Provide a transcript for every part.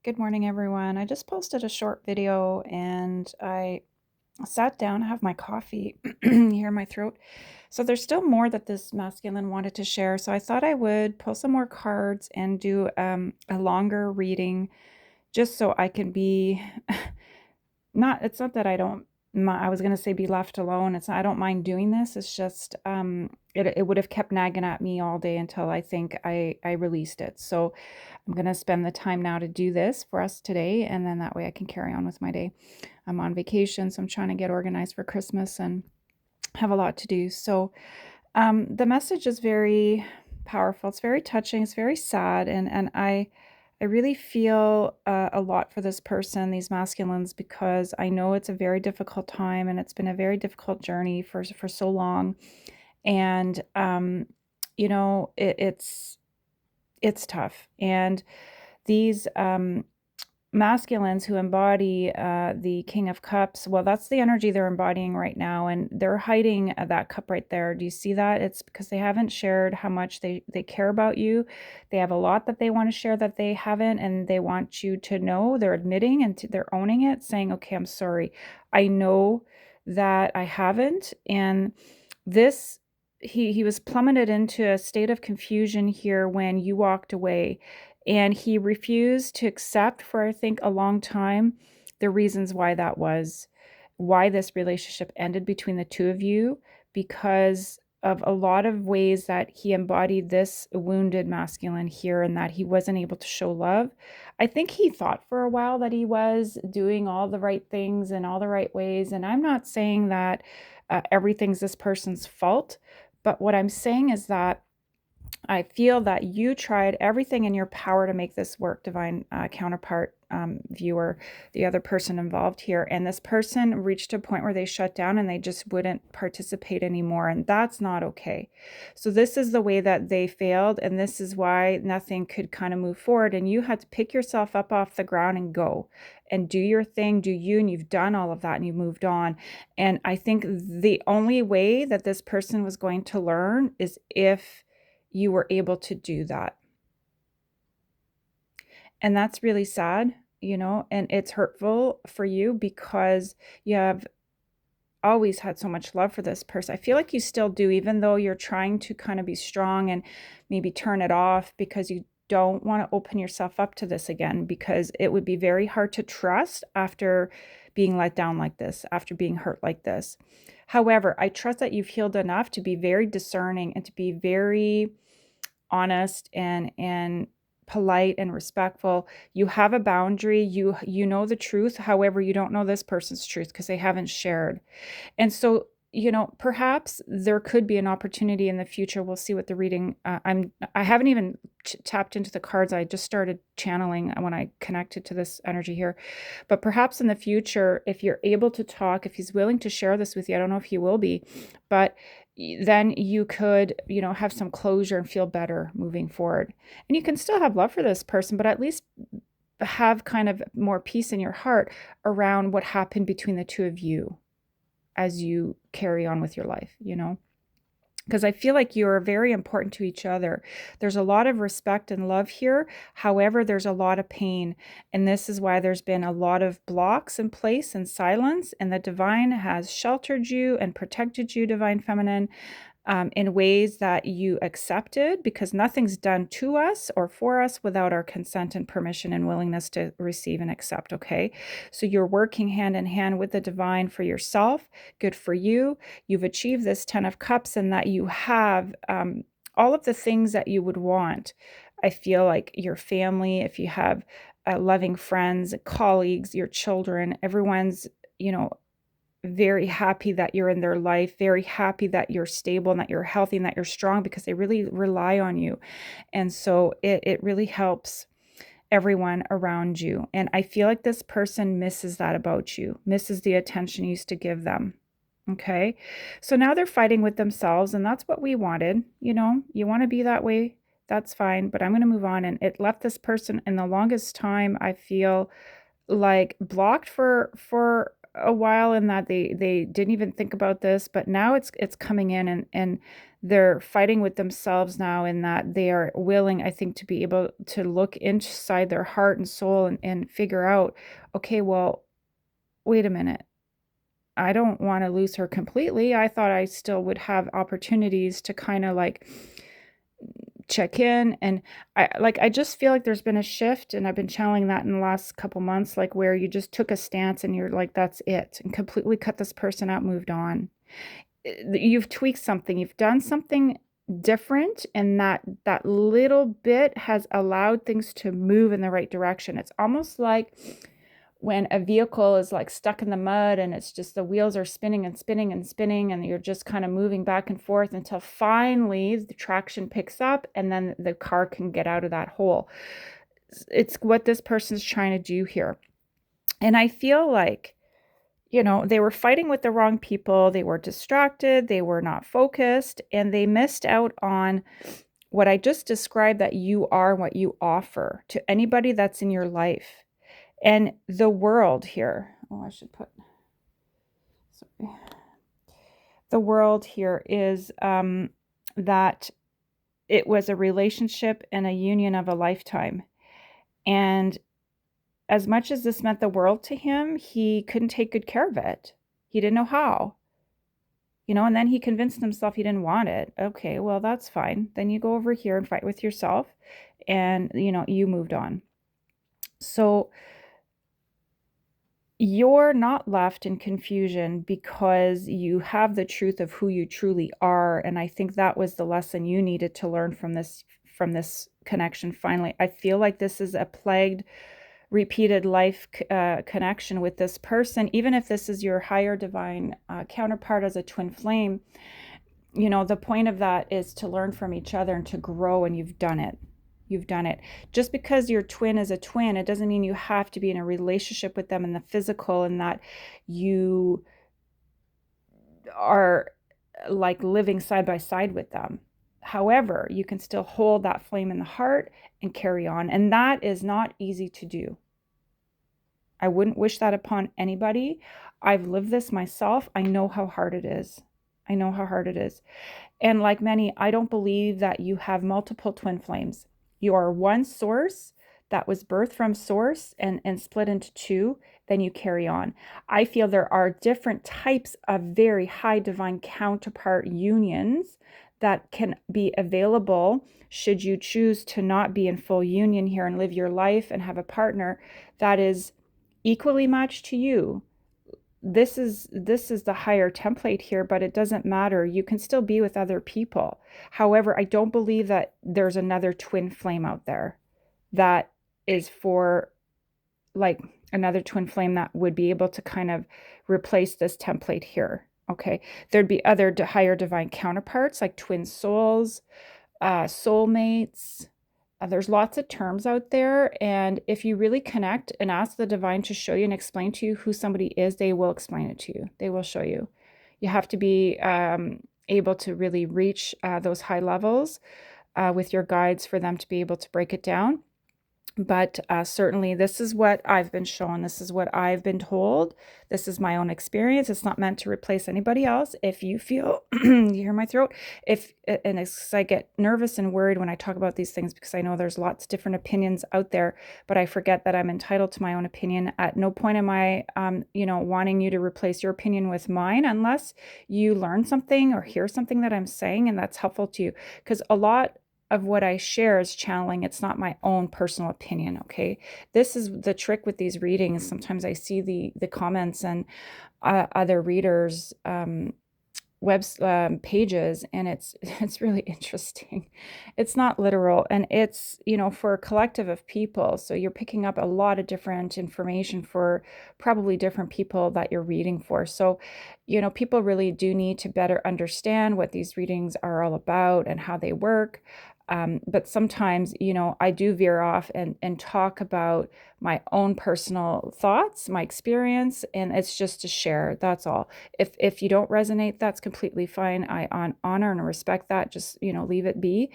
Good morning, everyone. I just posted a short video and I sat down, have my coffee, you hear my throat. So there's still more that this masculine wanted to share. So I thought I would pull some more cards and do a longer reading just so I can be not, it's not that I don't, I was going to say be left alone. It's not, I don't mind doing this. It's just, it would have kept nagging at me all day until I think I released it. So I'm going to spend the time now to do this for us today. And then that way I can carry on with my day. I'm on vacation, so I'm trying to get organized for Christmas and have a lot to do. So the message is very powerful. It's very touching. It's very sad, and I really feel a lot for this person, these masculines, because I know it's a very difficult time, and it's been a very difficult journey for so long. And it's tough, and these masculines who embody the King of Cups, well, that's the energy they're embodying right now, and they're hiding that cup right there. Do you see that? It's because they haven't shared how much they care about you. They have a lot that they want to share that they haven't, and they want you to know. They're admitting and they're owning it, saying, okay, I'm sorry. I know that I haven't. And this, he was plummeted into a state of confusion here when you walked away, and he refused to accept for, I think, a long time, the reasons why that was, why this relationship ended between the two of you, because of a lot of ways that he embodied this wounded masculine here, and that he wasn't able to show love. I think he thought for a while that he was doing all the right things in all the right ways. And I'm not saying that everything's this person's fault. But what I'm saying is that I feel that you tried everything in your power to make this work, divine counterpart, viewer, the other person involved here. And this person reached a point where they shut down and they just wouldn't participate anymore. And that's not okay. So, this is the way that they failed. And this is why nothing could kind of move forward. And you had to pick yourself up off the ground and go and do your thing, do you. And you've done all of that and you've moved on. And I think the only way that this person was going to learn is if you were able to do that. And that's really sad, and it's hurtful for you because you have always had so much love for this person. I feel like you still do, even though you're trying to kind of be strong and maybe turn it off because you don't want to open yourself up to this again, because it would be very hard to trust after being let down like this, after being hurt like this. However, I trust that you've healed enough to be very discerning and to be very honest and polite and respectful. You have a boundary. You know the truth. However, you don't know this person's truth because they haven't shared. And so, perhaps there could be an opportunity in the future. We'll see what the reading. I haven't even tapped into the cards. I just started channeling when I connected to this energy here. But perhaps in the future, if you're able to talk, if he's willing to share this with you, I don't know if he will be, but then you could, have some closure and feel better moving forward. And you can still have love for this person, but at least have kind of more peace in your heart around what happened between the two of you as you carry on with your life. Because I feel like you're very important to each other. There's a lot of respect and love here. However, there's a lot of pain. And this is why there's been a lot of blocks in place and silence. And the divine has sheltered you and protected you, divine feminine, in ways that you accepted, because nothing's done to us or for us without our consent and permission and willingness to receive and accept. Okay. So you're working hand in hand with the divine for yourself. Good for you. You've achieved this 10 of Cups, and that you have all of the things that you would want. I feel like your family, if you have loving friends, colleagues, your children, everyone's, you know, very happy that you're in their life, very happy that you're stable and that you're healthy and that you're strong, because they really rely on you. And so it really helps everyone around you. And I feel like this person misses that about you, misses the attention you used to give them. Okay. So now they're fighting with themselves, and that's what we wanted. You want to be that way. That's fine. But I'm going to move on. And it left this person in the longest time, I feel like, blocked for a while in that they didn't even think about this, but now it's coming in, and they're fighting with themselves now in that they are willing, I think, to be able to look inside their heart and soul and figure out, okay, well, wait a minute. I don't want to lose her completely. I thought I still would have opportunities to kind of like check in. And I just feel like there's been a shift, and I've been channeling that in the last couple months, like where you just took a stance and you're like, that's it, and completely cut this person out, moved on. You've tweaked something, you've done something different, and that little bit has allowed things to move in the right direction. It's almost like when a vehicle is like stuck in the mud and it's just the wheels are spinning and spinning and spinning, and you're just kind of moving back and forth until finally the traction picks up and then the car can get out of that hole. It's what this person's trying to do here. And I feel like, they were fighting with the wrong people. They were distracted. They were not focused, and they missed out on what I just described, that you are what you offer to anybody that's in your life. And the world here, I should put, sorry. The world here is that it was a relationship and a union of a lifetime. And as much as this meant the world to him, he couldn't take good care of it. He didn't know how. And then he convinced himself he didn't want it. Okay, well, that's fine. Then you go over here and fight with yourself, and, you moved on. So you're not left in confusion because you have the truth of who you truly are. And I think that was the lesson you needed to learn from this connection. Finally, I feel like this is a plagued, repeated life connection with this person. Even if this is your higher divine counterpart as a twin flame, the point of that is to learn from each other and to grow, and you've done it. You've done it. Just because your twin is a twin, it doesn't mean you have to be in a relationship with them in the physical, and that you are like living side by side with them. However, you can still hold that flame in the heart and carry on. And that is not easy to do. I wouldn't wish that upon anybody. I've lived this myself. I know how hard it is. I know how hard it is. And like many, I don't believe that you have multiple twin flames. You are one source that was birthed from source and split into two, then you carry on. I feel there are different types of very high divine counterpart unions that can be available should you choose to not be in full union here and live your life and have a partner that is equally matched to you. This is the higher template here, but it doesn't matter. You can still be with other people. However, I don't believe that there's another twin flame out there that is for like another twin flame that would be able to kind of replace this template here. Okay. There'd be other higher divine counterparts like twin souls, soulmates. There's lots of terms out there. And if you really connect and ask the divine to show you and explain to you who somebody is, they will explain it to you. They will show you. You have to be able to really reach those high levels with your guides for them to be able to break it down. But certainly this is what I've been shown. This is what I've been told. This is my own experience. It's not meant to replace anybody else. If you feel, you hear my throat, I get nervous and worried when I talk about these things because I know there's lots of different opinions out there, but I forget that I'm entitled to my own opinion. At no point am I, wanting you to replace your opinion with mine unless you learn something or hear something that I'm saying and that's helpful to you. Because a lot of what I share is channeling. It's not my own personal opinion. Okay. This is the trick with these readings. Sometimes I see the comments and other readers' pages, and it's really interesting. It's not literal, and it's, for a collective of people. So you're picking up a lot of different information for probably different people that you're reading for. So, people really do need to better understand what these readings are all about and how they work. But sometimes, I do veer off and talk about my own personal thoughts, my experience, and it's just to share. That's all. If you don't resonate, that's completely fine. I honor and respect that. Just, leave it be.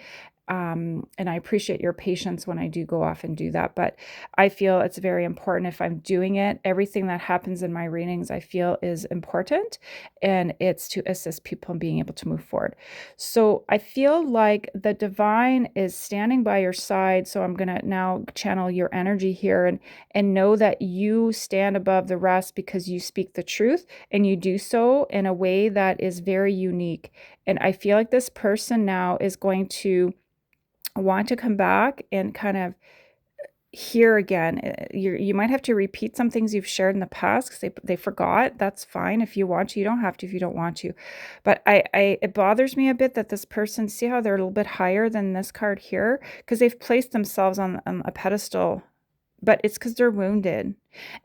And I appreciate your patience when I do go off and do that. But I feel it's very important if I'm doing it. Everything that happens in my readings, I feel is important, and it's to assist people in being able to move forward. So I feel like the divine is standing by your side. So I'm going to now channel your energy here and know that you stand above the rest because you speak the truth, and you do so in a way that is very unique. And I feel like this person now is going to want to come back and kind of hear again. You might have to repeat some things you've shared in the past because they forgot. That's fine if you want to. You don't have to if you don't want to. But it bothers me a bit that this person, see how they're a little bit higher than this card here, because they've placed themselves on a pedestal, but it's because they're wounded.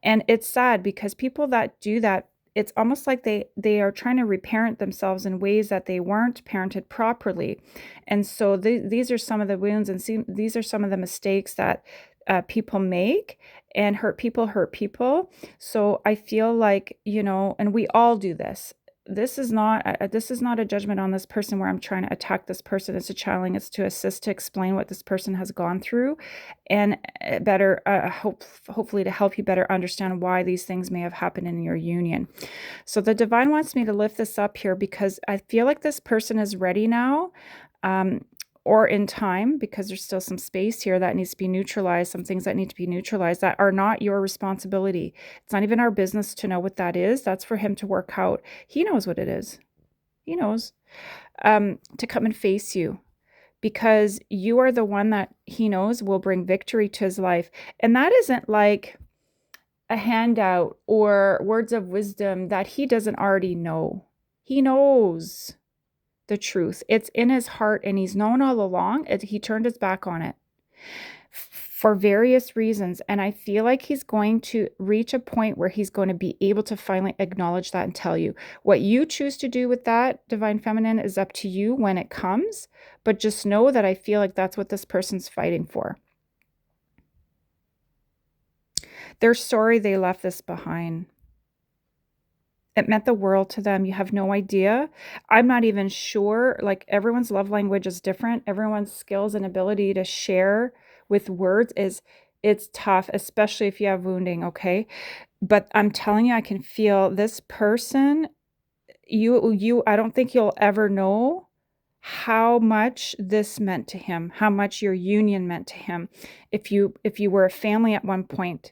And it's sad because people that do that, it's almost like they are trying to reparent themselves in ways that they weren't parented properly. And so these are some of the wounds, and these are some of the mistakes that people make, and hurt people. So I feel like, and we all do this. This is not a judgment on this person where I'm trying to attack this person. It's a channeling. It's to assist, to explain what this person has gone through, and better hopefully to help you better understand why these things may have happened in your union. So the divine wants me to lift this up here because I feel like this person is ready now, um, or in time, because there's still some space here that needs to be neutralized, some things that need to be neutralized that are not your responsibility. It's not even our business to know what that is. That's for him to work out. He knows what it is. He knows, to come and face you, because you are the one that he knows will bring victory to his life. And that isn't like a handout or words of wisdom that he doesn't already know. He knows the truth. It's in his heart, and he's known all along. He turned his back on it for various reasons. And I feel like he's going to reach a point where he's going to be able to finally acknowledge that and tell you. What you choose to do with that, Divine Feminine, is up to you when it comes. But just know that I feel like that's what this person's fighting for. They're sorry they left this behind. It meant the world to them. You have no idea. I'm not even sure. Like, everyone's love language is different. Everyone's skills and ability to share with words it's tough, especially if you have wounding, okay? But I'm telling you, I can feel this person, I don't think you'll ever know how much this meant to him, how much your union meant to him. If you were a family at one point,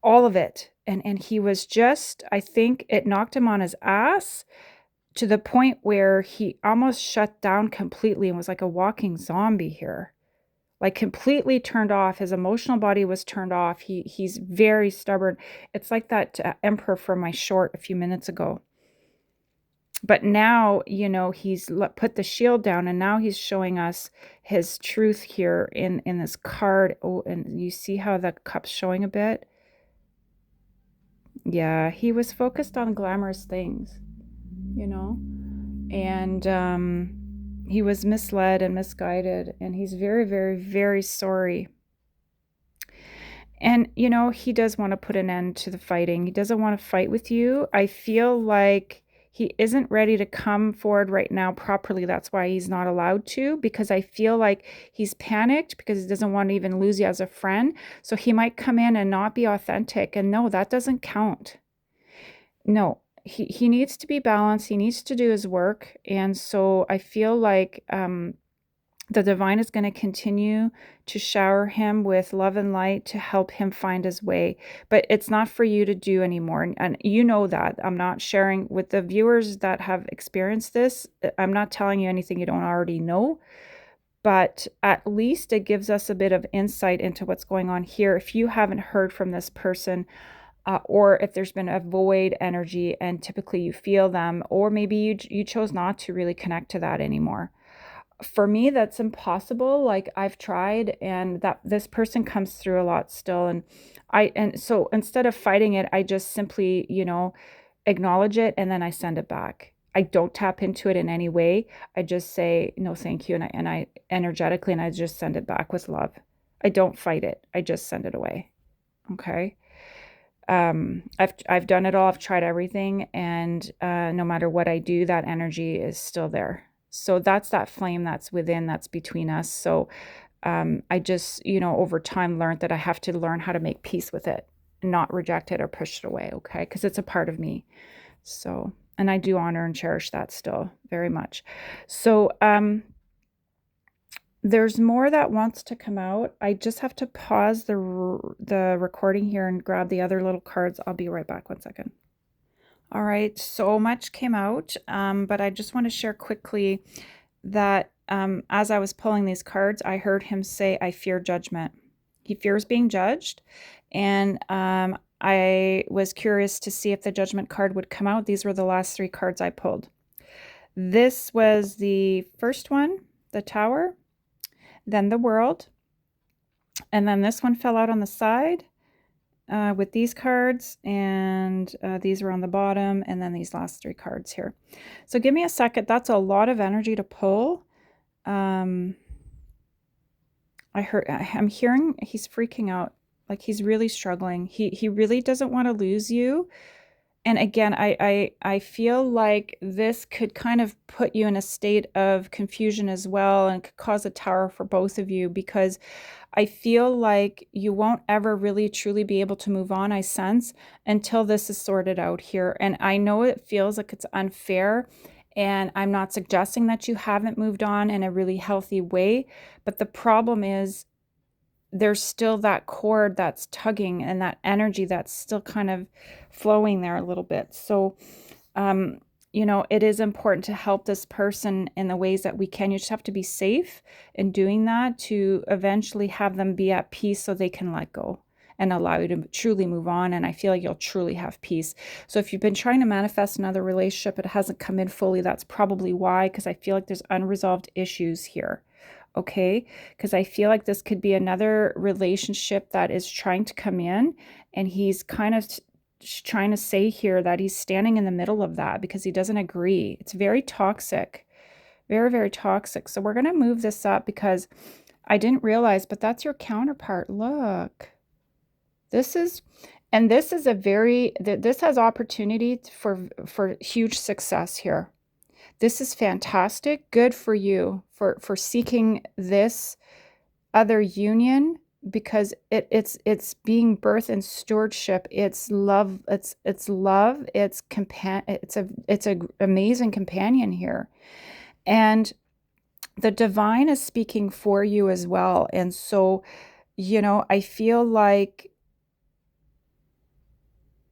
all of it. And he was just, I think it knocked him on his ass to the point where he almost shut down completely and was like a walking zombie here. Like, completely turned off. His emotional body was turned off. He's very stubborn. It's like that emperor from my short a few minutes ago. But now, he's put the shield down, and now he's showing us his truth here in this card. Oh, and you see how the cup's showing a bit? Yeah, he was focused on glamorous things, and he was misled and misguided, and he's very, very, very sorry. And, he does want to put an end to the fighting. He doesn't want to fight with you. I feel like he isn't ready to come forward right now properly. That's why he's not allowed to, because I feel like he's panicked because he doesn't want to even lose you as a friend. So he might come in and not be authentic. And no, that doesn't count. No, he needs to be balanced. He needs to do his work. And so I feel like the divine is going to continue to shower him with love and light to help him find his way. But it's not for you to do anymore. And you know that. I'm not sharing with the viewers that have experienced this. I'm not telling you anything you don't already know. But at least it gives us a bit of insight into what's going on here. If you haven't heard from this person, or if there's been a void energy and typically you feel them, or maybe you chose not to really connect to that anymore. For me, that's impossible. Like, I've tried, and that this person comes through a lot still. And so instead of fighting it, I just simply, acknowledge it, and then I send it back. I don't tap into it in any way. I just say, no, thank you. And I energetically, and I just send it back with love. I don't fight it. I just send it away. Okay. I've done it all. I've tried everything. And, no matter what I do, that energy is still there. So that's that flame that's within, that's between us. So I just, over time learned that I have to learn how to make peace with it, not reject it or push it away, okay? Because it's a part of me. So, and I do honor and cherish that still very much. So, there's more that wants to come out. I just have to pause the recording here and grab the other little cards. I'll be right back. 1 second. All right, so much came out, but I just want to share quickly that as I was pulling these cards, I heard him say, I fear judgment. He fears being judged. And I was curious to see if the judgment card would come out. These were the last 3 cards I pulled. This was the first one, the Tower, then the World, and then this one fell out on the side with these cards, and these were on the bottom, and then these last 3 cards here. So give me a second. That's a lot of energy to pull. I'm hearing he's freaking out, like he's really struggling. He really doesn't want to lose you. And again, I feel like this could kind of put you in a state of confusion as well, and could cause a tower for both of you, because I feel like you won't ever really truly be able to move on, I sense, until this is sorted out here. And I know it feels like it's unfair, and I'm not suggesting that you haven't moved on in a really healthy way, but the problem is there's still that cord that's tugging, and that energy that's still kind of flowing there a little bit. So, it is important to help this person in the ways that we can. You just have to be safe in doing that to eventually have them be at peace so they can let go and allow you to truly move on. And I feel like you'll truly have peace. So if you've been trying to manifest another relationship, it hasn't come in fully, that's probably why, because I feel like there's unresolved issues here. Okay, because I feel like this could be another relationship that is trying to come in, and he's kind of trying to say here that he's standing in the middle of that because he doesn't agree. It's very toxic, very, very toxic. So we're going to move this up because I didn't realize, but that's your counterpart. Look, this is this has opportunity for huge success here. This is fantastic. Good for you for seeking this other union, because it's being birth and stewardship. It's love. It's love. It's a amazing companion here, and the divine is speaking for you as well. And so, I feel like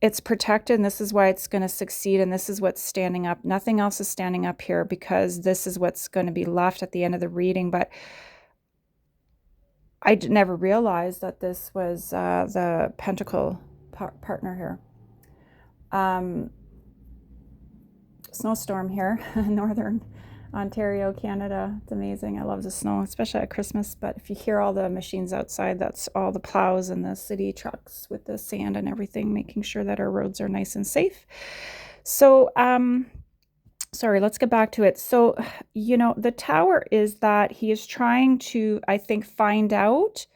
it's protected, and this is why it's going to succeed, and this is what's standing up. Nothing else is standing up here, because this is what's going to be left at the end of the reading. But I never realized that this was the Pentacle partner here. Snowstorm here, Northern Ontario, Canada. It's amazing. I love the snow, especially at Christmas. But if you hear all the machines outside, that's all the plows and the city trucks with the sand and everything, making sure that our roads are nice and safe. So, sorry, let's get back to it. So, the Tower is that he is trying to, I think, find out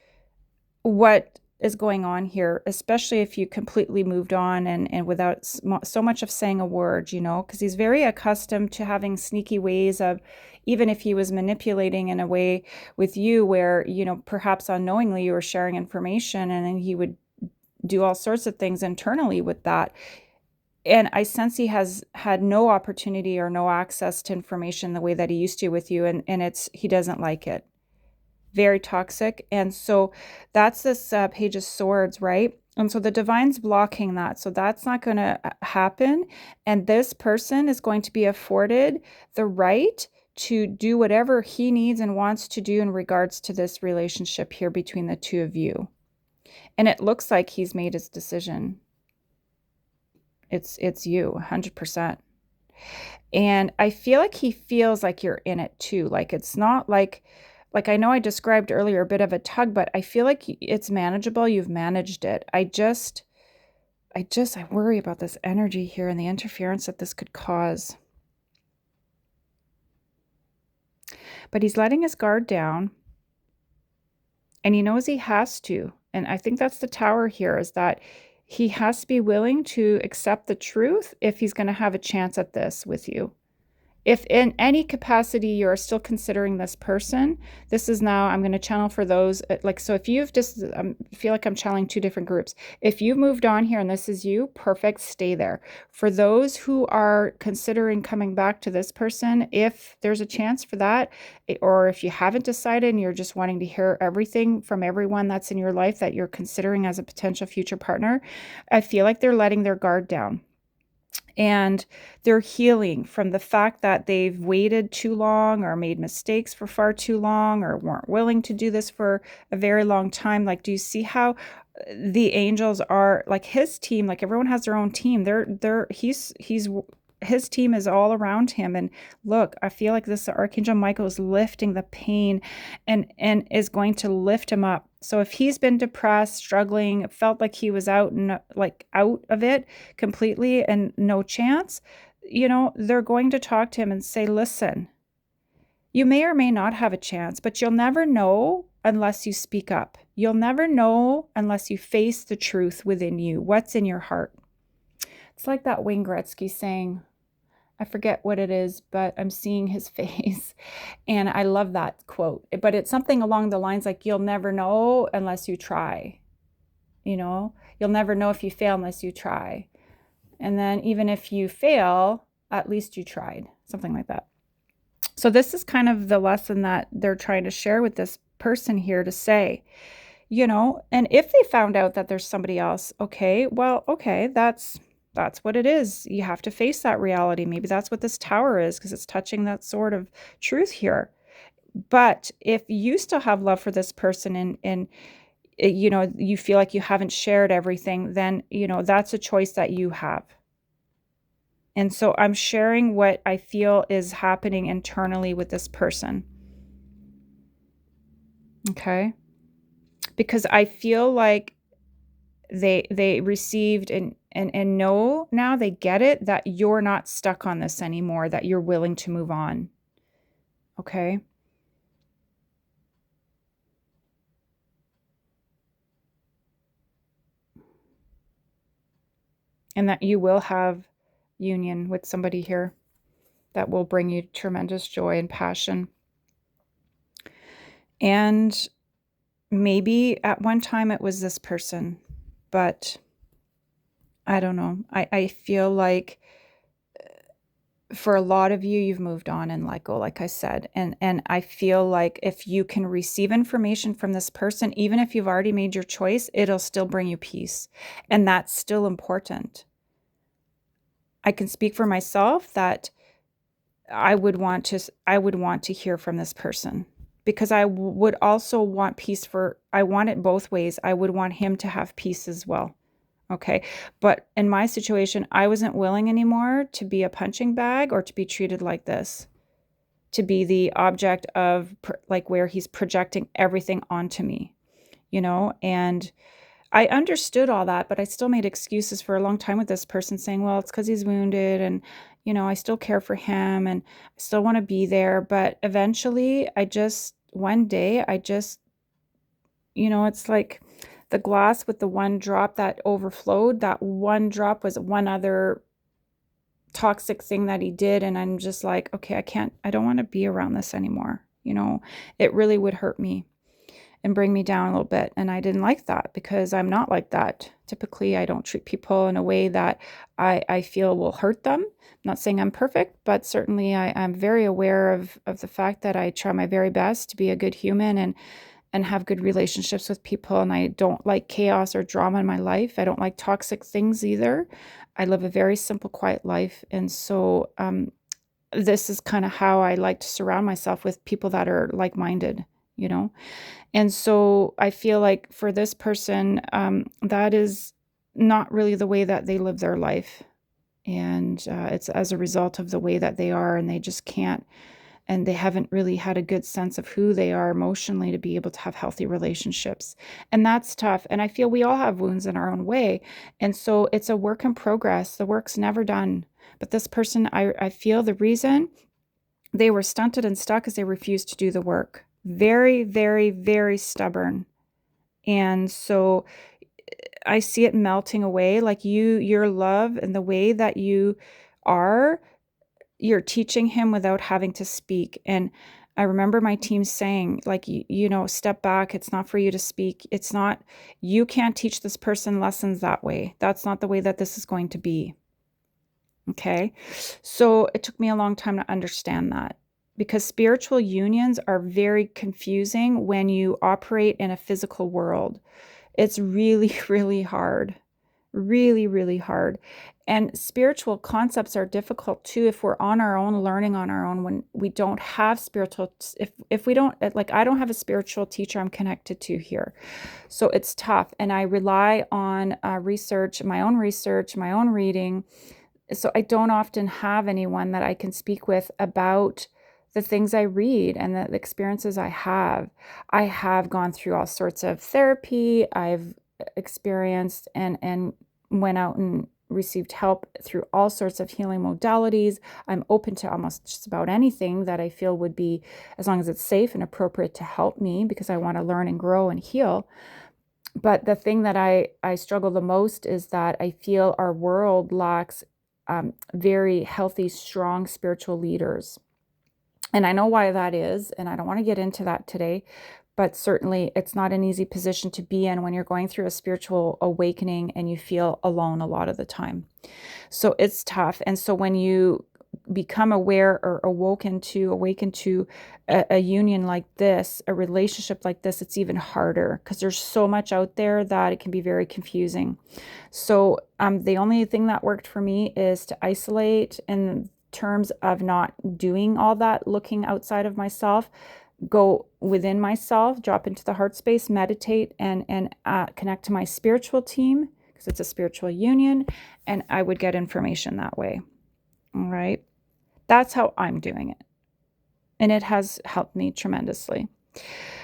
what is going on here, especially if you completely moved on and without so much of saying a word, because he's very accustomed to having sneaky ways of, even if he was manipulating in a way with you where, perhaps unknowingly you were sharing information, and then he would do all sorts of things internally with that. And I sense he has had no opportunity or no access to information the way that he used to with you, and he doesn't like it. Very toxic. And so that's this Page of Swords, right? And so the divine's blocking that. So that's not going to happen. And this person is going to be afforded the right to do whatever he needs and wants to do in regards to this relationship here between the two of you. And it looks like he's made his decision. It's you, 100%. And I feel like he feels like you're in it too. Like it's not like I know I described earlier a bit of a tug, but I feel like it's manageable. You've managed it. I worry about this energy here and the interference that this could cause. But he's letting his guard down, and he knows he has to. And I think that's the Tower here, is that he has to be willing to accept the truth if he's going to have a chance at this with you. if in any capacity you're still considering this person, this is now, I'm going to channel for those, like, so if you've just, feel like I'm channeling two different groups. If you've moved on here and this is you, perfect, stay there. For those who are considering coming back to this person, if there's a chance for that, or if you haven't decided and you're just wanting to hear everything from everyone that's in your life that you're considering as a potential future partner, I feel like they're letting their guard down. And they're healing from the fact that they've waited too long or made mistakes for far too long or weren't willing to do this for a very long time. Like, do you see how the angels are like his team? Like, everyone has their own team. He's his team is all around him. And look, I feel like this Archangel Michael is lifting the pain and is going to lift him up. So if he's been depressed, struggling, felt like he was out of it completely and no chance, they're going to talk to him and say, listen, you may or may not have a chance, but you'll never know unless you speak up. You'll never know unless you face the truth within you, what's in your heart. It's like that Wayne Gretzky saying, I forget what it is, but I'm seeing his face. And I love that quote. But it's something along the lines like, you'll never know unless you try. You'll never know if you fail unless you try. And then even if you fail, at least you tried. Something like that. So this is kind of the lesson that they're trying to share with this person here to say, and if they found out that there's somebody else, okay, that's what it is. You have to face that reality. Maybe that's what this tower is, because it's touching that sort of truth here. But if you still have love for this person and you feel like you haven't shared everything, then, that's a choice that you have. And so I'm sharing what I feel is happening internally with this person. Okay? Because I feel like they received and know now, they get it, that you're not stuck on this anymore, that you're willing to move on. Okay? And that you will have union with somebody here that will bring you tremendous joy and passion. And maybe at one time it was this person, but I don't know. I feel like for a lot of you, you've moved on and let go, like I said. And I feel like if you can receive information from this person, even if you've already made your choice, it'll still bring you peace. And that's still important. I can speak for myself that I would want to hear from this person, because I would also want peace I want it both ways. I would want him to have peace as well. Okay. But in my situation, I wasn't willing anymore to be a punching bag or to be treated like this, to be the object of like where he's projecting everything onto me, and I understood all that, but I still made excuses for a long time with this person, saying, well, it's because he's wounded and, I still care for him and I still want to be there. But eventually one day, it's like the glass with the one drop that overflowed. That one drop was one other toxic thing that he did. And I'm just like, okay, I don't want to be around this anymore. It really would hurt me and bring me down a little bit. And I didn't like that, because I'm not like that. Typically, I don't treat people in a way that I feel will hurt them. I'm not saying I'm perfect, but certainly I'm very aware of the fact that I try my very best to be a good human and have good relationships with people. And I don't like chaos or drama in my life. I don't like toxic things either. I live a very simple, quiet life. And so this is kind of how I like to surround myself with people that are like-minded, And so I feel like for this person, that is not really the way that they live their life. And it's as a result of the way that they are, and they just can't, and they haven't really had a good sense of who they are emotionally to be able to have healthy relationships. And that's tough. And I feel we all have wounds in our own way. And so it's a work in progress. The work's never done. But this person, I feel the reason they were stunted and stuck is they refused to do the work. Very, very, very stubborn. And so I see it melting away, like your love and the way that you are you're teaching him without having to speak. And I remember my team saying, like, step back. It's not for you to speak. It's not, you can't teach this person lessons that way. That's not the way that this is going to be. Okay. So it took me a long time to understand that, because spiritual unions are very confusing when you operate in a physical world. It's really, really hard. Really, really hard. And spiritual concepts are difficult too if we're on our own, learning on our own, when we don't have spiritual, if we don't, like, I don't have a spiritual teacher I'm connected to here. So it's tough. And I rely on research, my own reading. So I don't often have anyone that I can speak with about the things I read and the experiences I have. I have gone through all sorts of therapy. I've experienced and went out and received help through all sorts of healing modalities. I'm open to almost just about anything that I feel would be, as long as it's safe and appropriate to help me, because I want to learn and grow and heal. But the thing that I struggle the most is that I feel our world lacks very healthy, strong spiritual leaders. And I know why that is, and I don't want to get into that today, but certainly it's not an easy position to be in when you're going through a spiritual awakening and you feel alone a lot of the time. So it's tough. And so when you become aware or awaken to a union like this, a relationship like this, it's even harder because there's so much out there that it can be very confusing. So the only thing that worked for me is to isolate in terms of not doing all that looking outside of myself, go within myself, drop into the heart space, meditate, and connect to my spiritual team, because it's a spiritual union, and I would get information that way. All right. That's how I'm doing it. And it has helped me tremendously.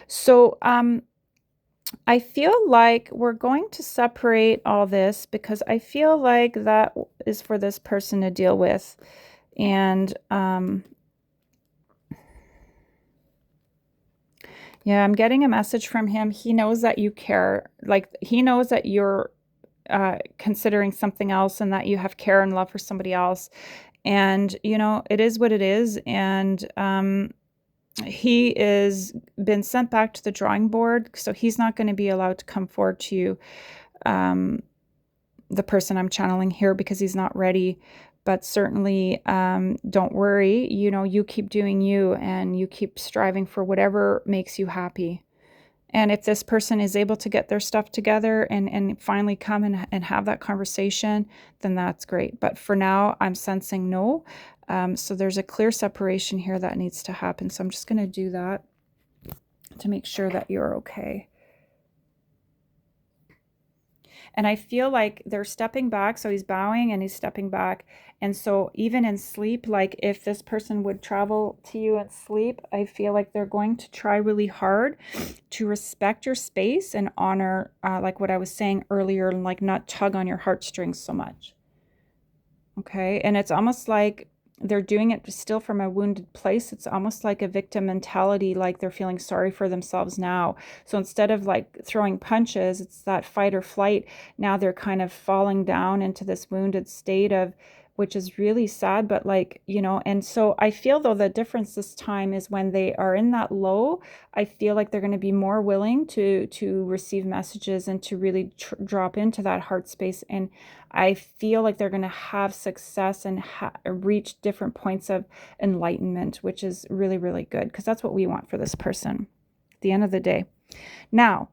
So I feel like we're going to separate all this, because I feel like that is for this person to deal with. And yeah, I'm getting a message from him. He knows that you care. Like, he knows that you're considering something else and that you have care and love for somebody else. And, it is what it is. And he is been sent back to the drawing board. So he's not going to be allowed to come forward to you, the person I'm channeling here, because he's not ready. But certainly, don't worry. You keep doing you, and you keep striving for whatever makes you happy. And if this person is able to get their stuff together and finally come and have that conversation, then that's great. But for now, I'm sensing no. So there's a clear separation here that needs to happen. So I'm just going to do that to make sure that you're okay. And I feel like they're stepping back. So he's bowing and he's stepping back. And so even in sleep, like if this person would travel to you in sleep, I feel like they're going to try really hard to respect your space and honor, like what I was saying earlier, and like not tug on your heartstrings so much. Okay. And it's almost like they're doing it still from a wounded place. It's almost like a victim mentality, like they're feeling sorry for themselves now. So instead of like throwing punches, it's that fight or flight. Now they're kind of falling down into this wounded state of, which is really sad, but like, and so I feel though the difference this time is when they are in that low, I feel like they're going to be more willing to receive messages and to really drop into that heart space. And I feel like they're going to have success and reach different points of enlightenment, which is really, really good, because that's what we want for this person at the end of the day. Now,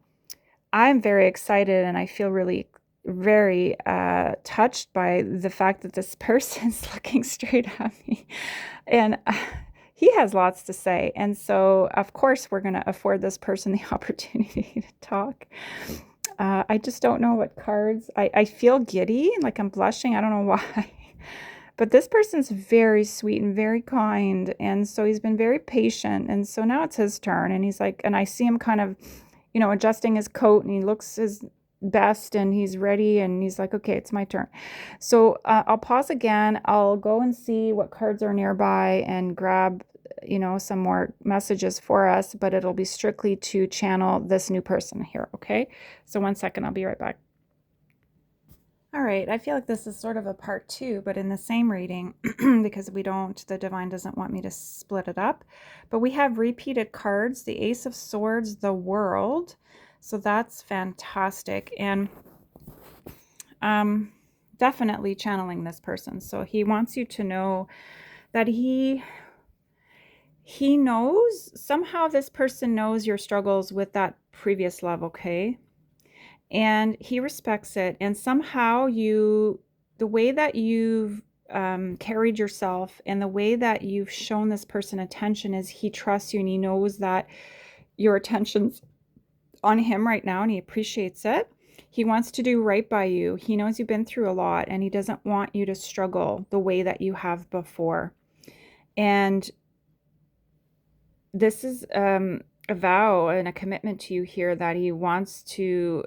I'm very excited, and I feel really very touched by the fact that this person's looking straight at me. And he has lots to say. And so, of course, we're going to afford this person the opportunity to talk. I just don't know what cards. I feel giddy, like I'm blushing. I don't know why. But this person's very sweet and very kind. And so he's been very patient. And so now it's his turn. And he's like, and I see him kind of, adjusting his coat, and he looks his best, and he's ready. And he's like, okay, it's my turn. So I'll pause again. I'll go and see what cards are nearby and grab some more messages for us, but it'll be strictly to channel this new person here. Okay. So 1 second, I'll be right back. All right, I feel like this is sort of a part two, but in the same reading, because the divine doesn't want me to split it up. But we have repeated cards, the Ace of Swords, the World. So that's fantastic. And definitely channeling this person. So he wants you to know that he knows, somehow this person knows your struggles with that previous love, okay? And he respects it. And somehow the way that you've carried yourself and the way that you've shown this person attention is he trusts you and he knows that your attention's on him right now and he appreciates it. He wants to do right by you. He knows you've been through a lot and he doesn't want you to struggle the way that you have before. And this is a vow and a commitment to you here that he wants to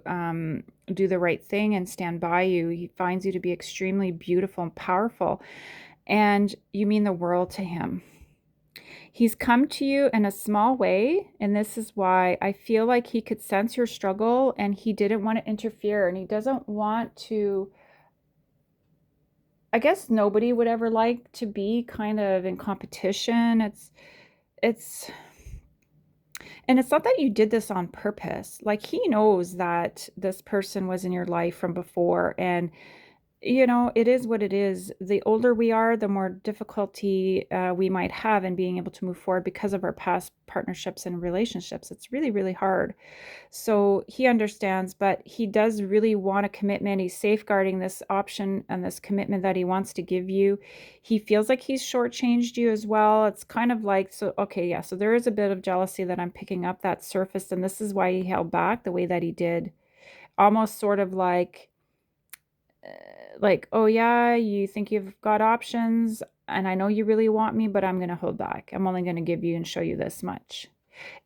do the right thing and stand by you. He finds you to be extremely beautiful and powerful, and you mean the world to him. He's come to you in a small way, and this is why I feel like he could sense your struggle and he didn't want to interfere, and he doesn't want to. I guess nobody would ever like to be kind of in competition. It's And it's not that you did this on purpose. Like, he knows that this person was in your life from before, and it is what it is. The older we are, the more difficulty we might have in being able to move forward because of our past partnerships and relationships. It's really, really hard. So he understands, but he does really want a commitment. He's safeguarding this option and this commitment that he wants to give you. He feels like he's shortchanged you as well. It's kind of like, so, okay, yeah, so there is a bit of jealousy that I'm picking up that surfaced, and this is why he held back the way that he did. Almost sort of like, oh yeah, you think you've got options, and I know you really want me, but I'm going to hold back. I'm only going to give you and show you this much.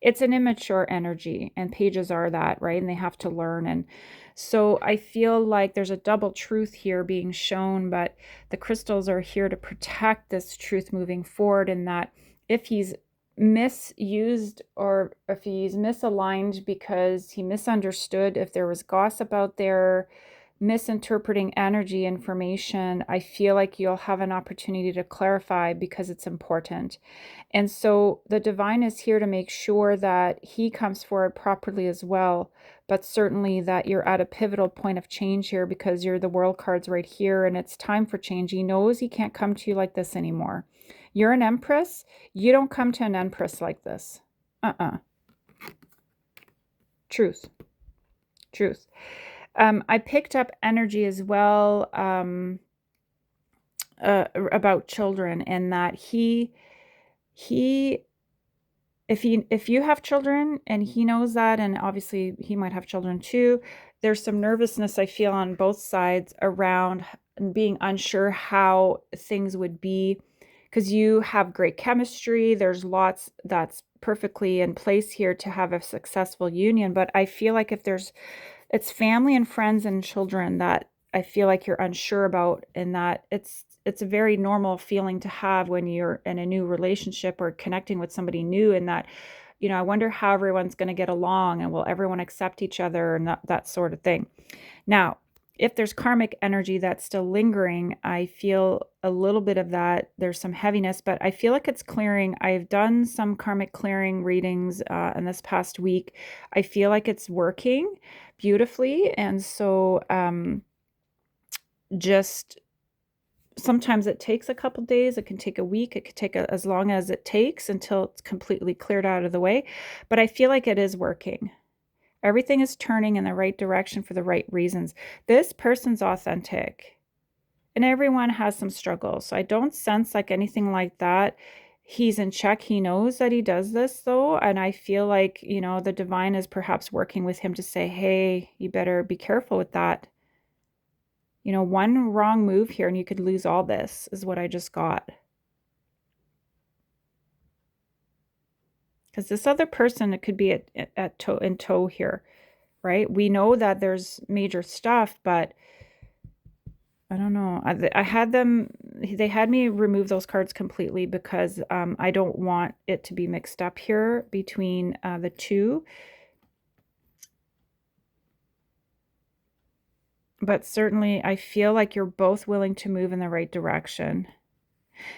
It's an immature energy, and pages are that, right? And they have to learn. And so I feel like there's a double truth here being shown, but the crystals are here to protect this truth moving forward, in that if he's misused or if he's misaligned because he misunderstood, if there was gossip out there misinterpreting energy information, I feel like you'll have an opportunity to clarify because it's important. And so the divine is here to make sure that he comes forward properly as well, but certainly that you're at a pivotal point of change here because you're the world cards right here and it's time for change. He knows he can't come to you like this anymore. You're an empress. You don't come to an empress like this. Truth. Truth. I picked up energy as well about children, and that he if you have children and he knows that, and obviously he might have children too, there's some nervousness I feel on both sides around being unsure how things would be, because you have great chemistry. There's lots that's perfectly in place here to have a successful union, but I feel like it's family and friends and children that I feel like you're unsure about, and that it's a very normal feeling to have when you're in a new relationship or connecting with somebody new, and that, I wonder how everyone's going to get along and will everyone accept each other and that sort of thing. Now, if there's karmic energy that's still lingering, I feel a little bit of that. There's some heaviness, but I feel like it's clearing. I've done some karmic clearing readings in this past week. I feel like it's working beautifully. And so just sometimes it takes a couple days. It can take a week. It could take as long as it takes until it's completely cleared out of the way. But I feel like it is working. Everything is turning in the right direction for the right reasons. This person's authentic, and everyone has some struggles. So I don't sense like anything like that. He's in check. He knows that he does this though. And I feel like, the divine is perhaps working with him to say, hey, you better be careful with that. One wrong move here and you could lose all this, is what I just got. Because this other person, it could be in tow here, right? We know that there's major stuff, but I don't know. I had they had me remove those cards completely because I don't want it to be mixed up here between the two. But certainly, I feel like you're both willing to move in the right direction.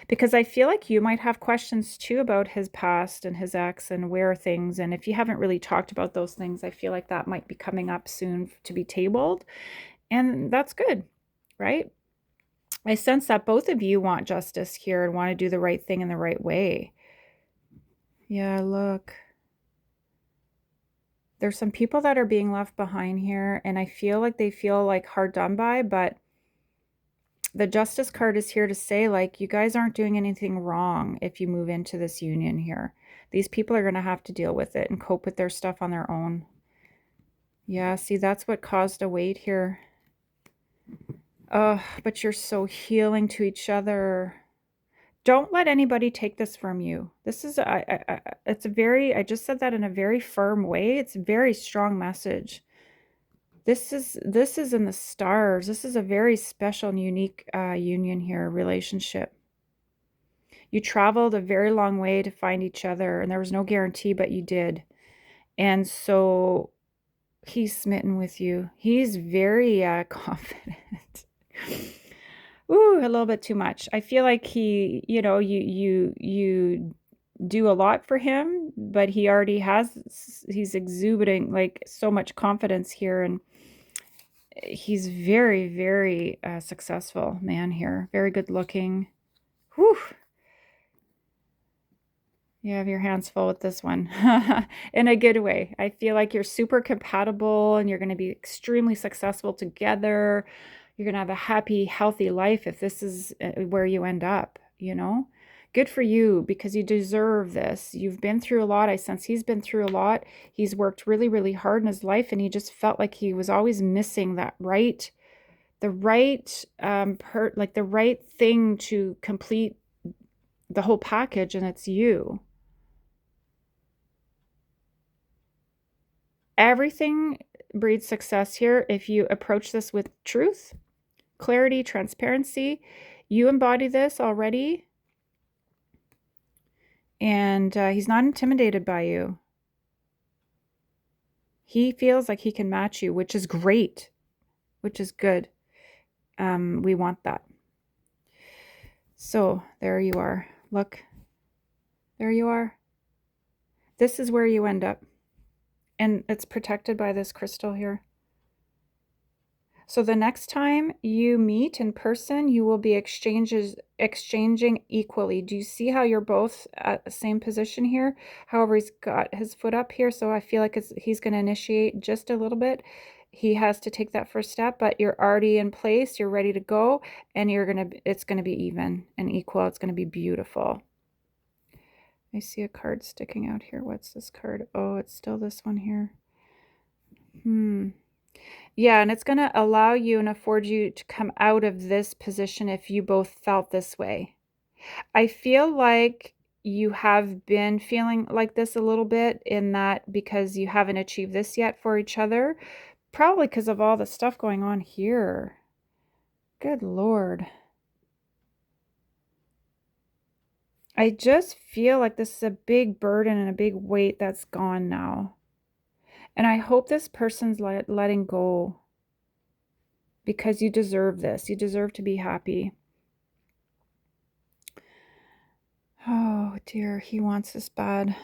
Because I feel like you might have questions too about his past and his ex and where things, and if you haven't really talked about those things, I feel like that might be coming up soon to be tabled, and that's good, right? I sense that both of you want justice here and want to do the right thing in the right way. Yeah, look. There's some people that are being left behind here, and I feel like they feel like hard done by, but the justice card is here to say, like, you guys aren't doing anything wrong if you move into this union here. These people are going to have to deal with it and cope with their stuff on their own. Yeah, see, that's what caused a weight here. Oh, but you're so healing to each other. Don't let anybody take this from you. This is, it's a very, I just said that in a very firm way. It's a very strong message. This is in the stars. This is a very special and unique union here, relationship. You traveled a very long way to find each other, and there was no guarantee, but you did. And so he's smitten with you. He's very confident. Ooh, a little bit too much. I feel like he, you do a lot for him, but he already he's exuberant like so much confidence here, and he's very, very successful man here. Very good looking. Whew. You have your hands full with this one in a good way. I feel like you're super compatible and you're going to be extremely successful together. You're going to have a happy, healthy life if this is where you end up, Good for you because you deserve this. You've been through a lot. I sense he's been through a lot. He's worked really, really hard in his life and he just felt like he was always missing the right the right thing to complete the whole package, and it's you. Everything breeds success here if you approach this with truth, clarity, transparency. You embody this already, and he's not intimidated by you. He feels like he can match you, which is great, which is good. We want that. So there you are. Look, there you are. This is where you end up. And it's protected by this crystal here. So the next time you meet in person, you will be exchanging equally. Do you see how you're both at the same position here? However, he's got his foot up here, so I feel like he's going to initiate just a little bit. He has to take that first step, but you're already in place. You're ready to go, and it's going to be even and equal. It's going to be beautiful. I see a card sticking out here. What's this card? Oh, it's still this one here. Yeah, and it's going to allow you and afford you to come out of this position if you both felt this way. I feel like you have been feeling like this a little bit in that because you haven't achieved this yet for each other, probably because of all the stuff going on here. Good Lord. I just feel like this is a big burden and a big weight that's gone now. And I hope this person's letting go because you deserve this. You deserve to be happy. Oh dear, he wants this bad.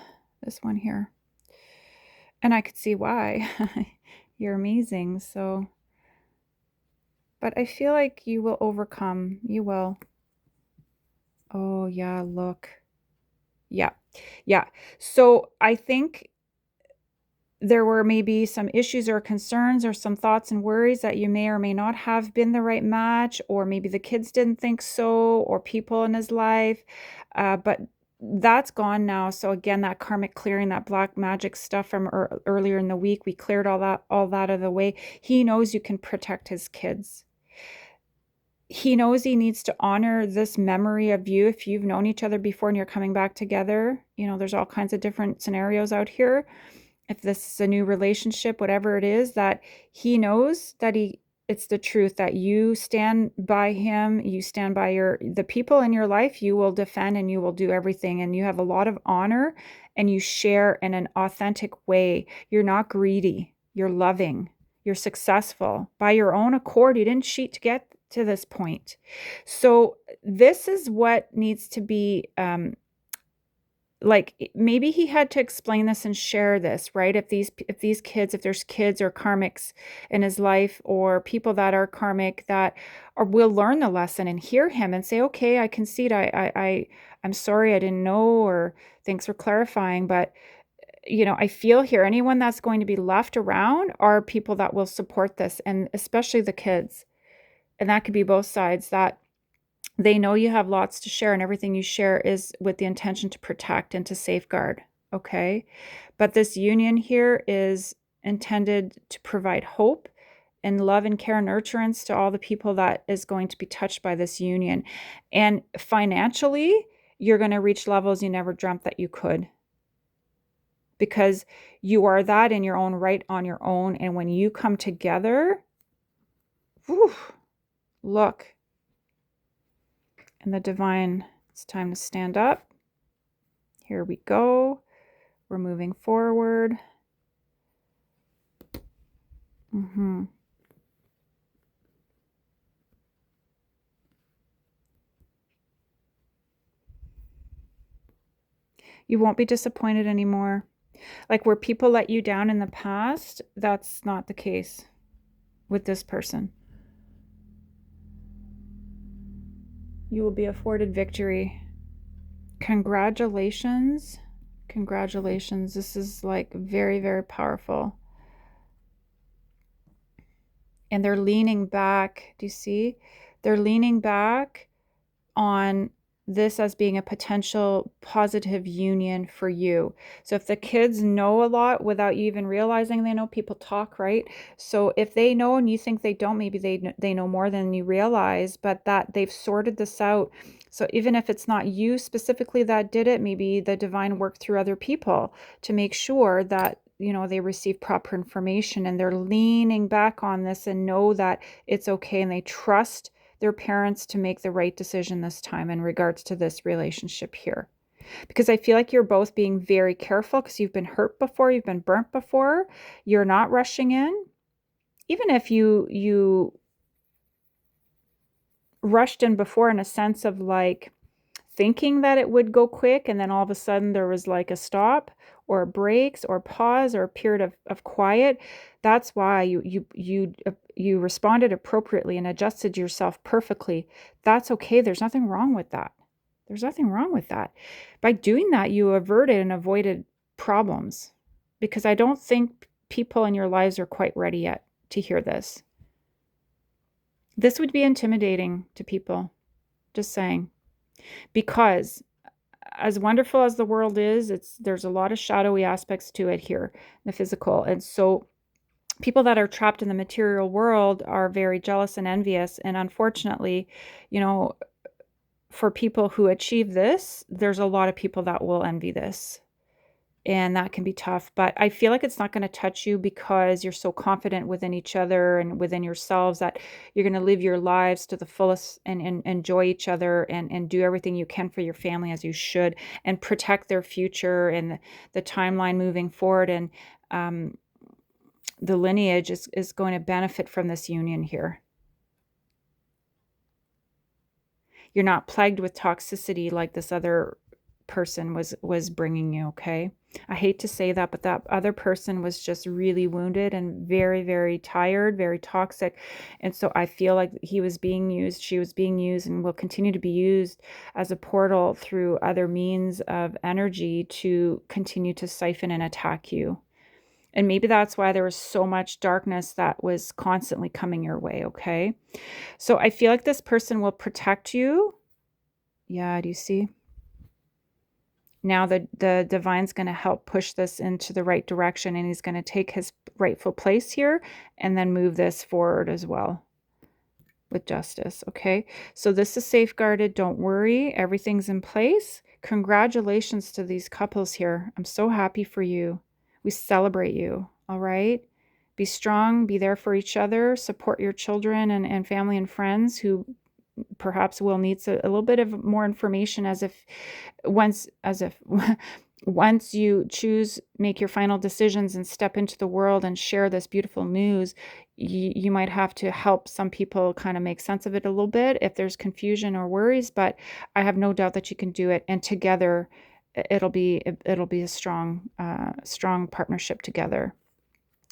This one here. And I could see why. You're amazing, so. But I feel like you will overcome. You will. Oh, yeah, look. Yeah. Yeah. So I think there were maybe some issues or concerns or some thoughts and worries that you may or may not have been the right match, or maybe the kids didn't think so, or people in his life. But that's gone now. So again, that karmic clearing, that black magic stuff from earlier in the week, we cleared all that out of the way. He knows you can protect his kids. He knows he needs to honor this memory of you if you've known each other before and you're coming back together. There's all kinds of different scenarios out here. If this is a new relationship, whatever it is, that he knows that it's the truth, that you stand by him, you stand by the people in your life, you will defend and you will do everything. And you have a lot of honor and you share in an authentic way. You're not greedy. You're loving. You're successful by your own accord. You didn't cheat to get to this point. So this is what needs to be like, maybe he had to explain this and share this, right? If there's kids or karmics in his life, or people that are karmic that or will learn the lesson and hear him and say, okay, I concede, I'm sorry, I didn't know, or thanks for clarifying. But I feel here, anyone that's going to be left around are people that will support this, and especially the kids. And that could be both sides, that they know you have lots to share, and everything you share is with the intention to protect and to safeguard. Okay. But this union here is intended to provide hope and love and care and nurturance to all the people that is going to be touched by this union. And financially, you're going to reach levels you never dreamt that you could, because you are that in your own right, on your own. And when you come together, whew, look. And the divine, it's time to stand up. Here we go. We're moving forward. You won't be disappointed anymore. Like, where people let you down in the past, that's not the case with this person. You will be afforded victory. Congratulations. Congratulations. This is like very, very powerful. And they're leaning back. Do you see? They're leaning back on this as being a potential positive union for you. So if the kids know a lot without you even realizing they know, people talk, right? So if they know and you think they don't, maybe they know more than you realize, but that they've sorted this out. So even if it's not you specifically that did it, maybe the divine worked through other people to make sure that they receive proper information, and they're leaning back on this and know that it's okay, and they trust their parents to make the right decision this time in regards to this relationship here. Because I feel like you're both being very careful, because you've been hurt before, you've been burnt before. You're not rushing in. Even if you rushed in before, in a sense of like thinking that it would go quick, and then all of a sudden there was like a stop or breaks or pause or a period of quiet. That's why you responded appropriately and adjusted yourself perfectly. That's okay. There's nothing wrong with that. There's nothing wrong with that. By doing that, you averted and avoided problems, because I don't think people in your lives are quite ready yet to hear this. This would be intimidating to people, just saying. Because as wonderful as the world is, there's a lot of shadowy aspects to it here, the physical. And so people that are trapped in the material world are very jealous and envious. And unfortunately, for people who achieve this, there's a lot of people that will envy this. And that can be tough. But I feel like it's not going to touch you, because you're so confident within each other and within yourselves that you're going to live your lives to the fullest and enjoy each other and do everything you can for your family, as you should, and protect their future and the timeline moving forward. And the lineage is going to benefit from this union here. You're not plagued with toxicity like this other person was bringing you, okay? I hate to say that, but that other person was just really wounded and very, very tired, very toxic. And so I feel like he was being used, she was being used, and will continue to be used as a portal through other means of energy to continue to siphon and attack you. And maybe that's why there was so much darkness that was constantly coming your way, okay? So I feel like this person will protect you. Yeah, do you see? Now the divine's going to help push this into the right direction, and he's going to take his rightful place here and then move this forward as well with justice, okay? So this is safeguarded. Don't worry. Everything's in place. Congratulations to these couples here. I'm so happy for you. We celebrate you, all right? Be strong. Be there for each other. Support your children and family and friends who perhaps will need a little bit of more information, as if once you choose, make your final decisions and step into the world and share this beautiful news, you might have to help some people kind of make sense of it a little bit if there's confusion or worries, but I have no doubt that you can do it. And together, it'll be a strong partnership together.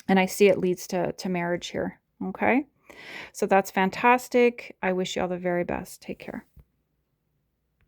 And I see it leads to marriage here. Okay. So that's fantastic. I wish you all the very best. Take care.